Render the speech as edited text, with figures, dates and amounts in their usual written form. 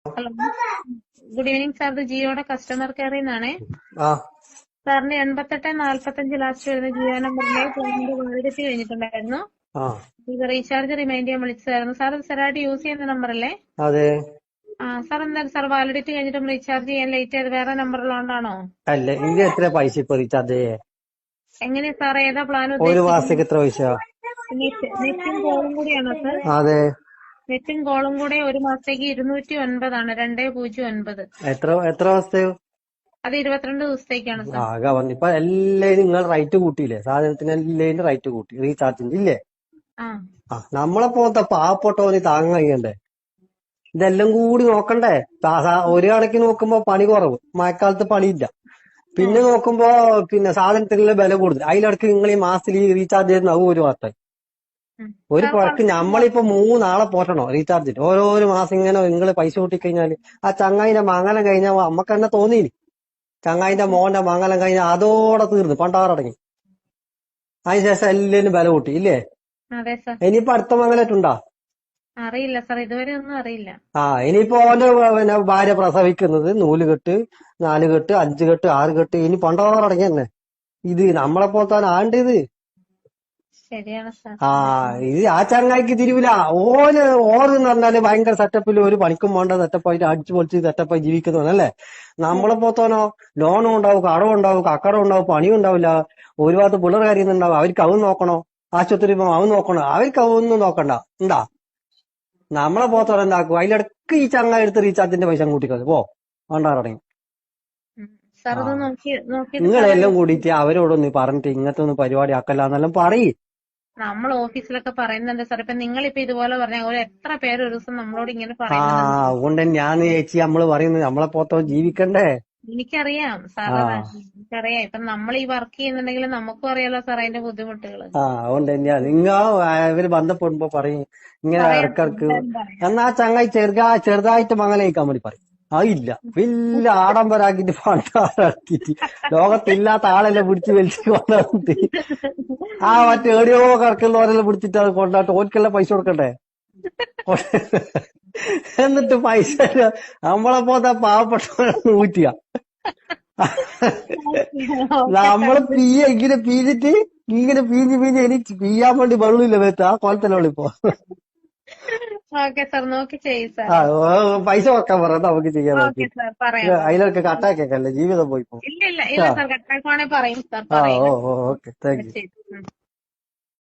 Hello, good evening sir. ഇത് ജിയോയുടെ customer കെയറിൽ നിന്നാണേ. ആ സാറിന് 8845 ലാസ്റ്റ് വരുന്ന ജിയോ നമ്പറിലെ പ്ലാനിന്റെ വാലിഡിറ്റി കഴിഞ്ഞിട്ടുണ്ടായിരുന്നു. ആ ഇത് റീചാർജ് റിമൈൻഡ് ചെയ്യാൻ വിളിച്ചതായിരുന്നു. സാർ ഇത് സ്ഥിരമായിട്ട് യൂസ് ചെയ്യുന്ന നമ്പറല്ലേ? അതെ. സാർ എന്തായാലും സാർ വാലിഡിറ്റി കഴിഞ്ഞിട്ടും റീചാർജ് ചെയ്യാൻ ലേറ്റ് ആയത് വേറെ നമ്പറിലുകൊണ്ടാണോ? അല്ല, ഇത് എത്ര പൈസ ഇപ്പൊ റീചാർജ് ചെയ്യേ? എങ്ങനെയാ സാർ, ഏതാ പ്ലാൻ ഒരു മാസത്തേക്ക് ഉദ്ദേശിക്കുന്നത്? എത്ര പൈസ? നെറ്റും കോളും കൂടിയാണോ സാർ? അതെ. നെറ്റും കോളും കൂടെ ഒരു മാസത്തേക്ക് 209 ആണ്. 209. എത്ര എത്ര മാസത്തെ? അത് 22 ദിവസത്തേക്കാണ് സാർ. ആകെ വന്നു ഇപ്പൊ എല്ലാരും നിങ്ങൾ റേറ്റ് കൂട്ടിയില്ലേ? സാധനത്തിന് എല്ലാരും റേറ്റ് കൂട്ടി റീചാർജിന്റെ ഇല്ലേ? ആ നമ്മളെ പോലത്തെ പാവപ്പെട്ടവന് താങ്ങാൻ കഴിയണ്ടേ? ഇതെല്ലാം കൂടി നോക്കണ്ടേ? ഒരു കണക്കിന് നോക്കുമ്പോ പണി കുറവ്, മഴക്കാലത്ത് പണിയില്ല. പിന്നെ നോക്കുമ്പോ സാധനത്തിനുള്ള വില കൂടുതൽ. അതിലിടക്ക് നിങ്ങൾ ഈ മാസത്തിൽ ഈ റീചാർജ് ചെയ്യുന്ന ഒരു വർഷം ഒരു പുറക്ക് നമ്മളിപ്പോ 3 ആളെ പോറ്റണോ റീചാർജിന്? ഓരോരോ മാസം ഇങ്ങനെ നിങ്ങൾ പൈസ കൂട്ടിക്കഴിഞ്ഞാല് ആ ചങ്ങായിന്റെ മംഗലം കഴിഞ്ഞാൽ നമ്മക്ക് തന്നെ തോന്നിയില്ലേ? ചങ്ങായിന്റെ മോന്റെ മംഗലം കഴിഞ്ഞാൽ അതോടെ തീർന്നു, പണ്ടാറടങ്ങി. അതിനുശേഷം എല്ലാരും വില കൂട്ടി ഇല്ലേ? അതെ സാർ. ഇനിയിപ്പോ അടുത്ത മംഗലായിട്ടുണ്ടോ? അറിയില്ല സാർ, ഇതുവരെ ഒന്നും അറിയില്ല. ഇനിയിപ്പോ ഓന്റെ ഭാര്യ പ്രസവിക്കുന്നത് 4 കെട്ട് 4 കെട്ട് 5 കെട്ട് 6 കെട്ട് ഇനി പണ്ടാറടങ്ങി തന്നെ. ഇത് നമ്മളെ പോലത്തെ ആണ്ട് ഇത്. ശരിയാണ് സാർ. ഇത് ആ ചങ്ങായിക്ക് തിരിവില്ല. ഓരെന്ന് പറഞ്ഞാല് ഭയങ്കര സെറ്റപ്പിൽ ഒരു പണിക്കും വേണ്ട സെറ്റപ്പായിട്ട് അടിച്ചു പൊളിച്ച് സെറ്റപ്പായി ജീവിക്കുന്നവനല്ലേ. നമ്മളെ പോത്തോനോ ലോണും ഉണ്ടാവും, കടവും ഉണ്ടാവും, കക്കടം ഉണ്ടാവും, പണിയും ഉണ്ടാവില്ല. ഒരു ഭാഗത്ത് പിള്ളേർ കാര്യന്നുണ്ടാവും, അവർക്ക് അവൻ നോക്കണോ? ആശുപത്രി പോകുമ്പോ അവൻ നോക്കണോ? അവർക്ക് അവൊന്നും നോക്കണ്ട. ഉണ്ടാ നമ്മളെ പോത്തോടെ എന്താക്കും? അതിലിടക്ക് ഈ ചങ്ങായി എടുത്ത് റീചാർജിന്റെ പൈസ കൂട്ടിക്കളി പോ വേണ്ടാറടങ്ങി. സാർ ഇത് നോക്കിയിട്ട് നിങ്ങളെല്ലാം കൂടിയിട്ട് അവരോടൊന്ന് പറഞ്ഞിട്ട് ഇങ്ങനത്തെ ഒന്ന് പരിപാടി ആക്കല്ലാന്നെല്ലാം പറയ്. നമ്മൾ ഓഫീസിലൊക്കെ പറയുന്നുണ്ട് സാർ. ഇപ്പൊ നിങ്ങളിപ്പോ ഇതുപോലെ പറഞ്ഞ എത്ര പേര് ഒരു ദിവസം നമ്മളോട് ഇങ്ങനെ പറയുന്നുണ്ട്. അതുകൊണ്ട് തന്നെയാന്ന് ചേച്ചി നമ്മള് പറയുന്നത്, നമ്മളെ പോത്തോ ജീവിക്കണ്ടേ? എനിക്കറിയാം സാർ, എനിക്കറിയാം. ഇപ്പൊ നമ്മൾ ഈ വർക്ക് ചെയ്യുന്നുണ്ടെങ്കിൽ നമുക്കും അറിയാലോ സാർ അതിന്റെ ബുദ്ധിമുട്ടുകള്. അതുകൊണ്ട് തന്നെയാ ഇവര് ബന്ധപ്പെടുമ്പോ പറയും ഇങ്ങനെ ഇടക്കിടക്ക്. എന്നാ ചങ്ങായി ചെറുതായിട്ട് മംഗലയിക്കാൻ വേണ്ടി പറയും. അതില്ല, വലിയ ആഡംബരാക്കിട്ട് പണ്ടാക്കിട്ട് ലോകത്തില്ലാത്ത ആളെല്ലാം പിടിച്ച് വലിച്ച് കൊണ്ടുവന്നിട്ട് മറ്റേ എവിടെയോ കിടക്കുന്നവരെല്ലാം പിടിച്ചിട്ട് അത് കൊണ്ടാട്ട് ഓർക്കെല്ലാം പൈസ കൊടുക്കണ്ടേ? എന്നിട്ട് പൈസ നമ്മളെ പോത്ത പാവപ്പെട്ടവരെ ഊറ്റിയ നമ്മള് ഇങ്ങനെ പീഞ്ഞിട്ട് ഇങ്ങനെ പീഞ്ഞ് എനിക്ക് പീയാൻ വേണ്ടി വെള്ളമില്ല വേറ്റ ആ കോലത്തിലുള്ളിപ്പോ. ഓക്കെ സാർ, നോക്കി ചെയ്യും സാർ. പൈസ വെക്കാൻ പറയാം, നമുക്ക് ചെയ്യാൻ പറ്റും. ഓക്കെ സാർ, പറയാം. അതിലൊക്കെ കട്ടാക്കിയേക്കല്ലേ ജീവിതം പോയിപ്പോ. ഇല്ല സാർ, കട്ടാക്കുവാണെങ്കിൽ പറയും സാർ. Okay, thank you.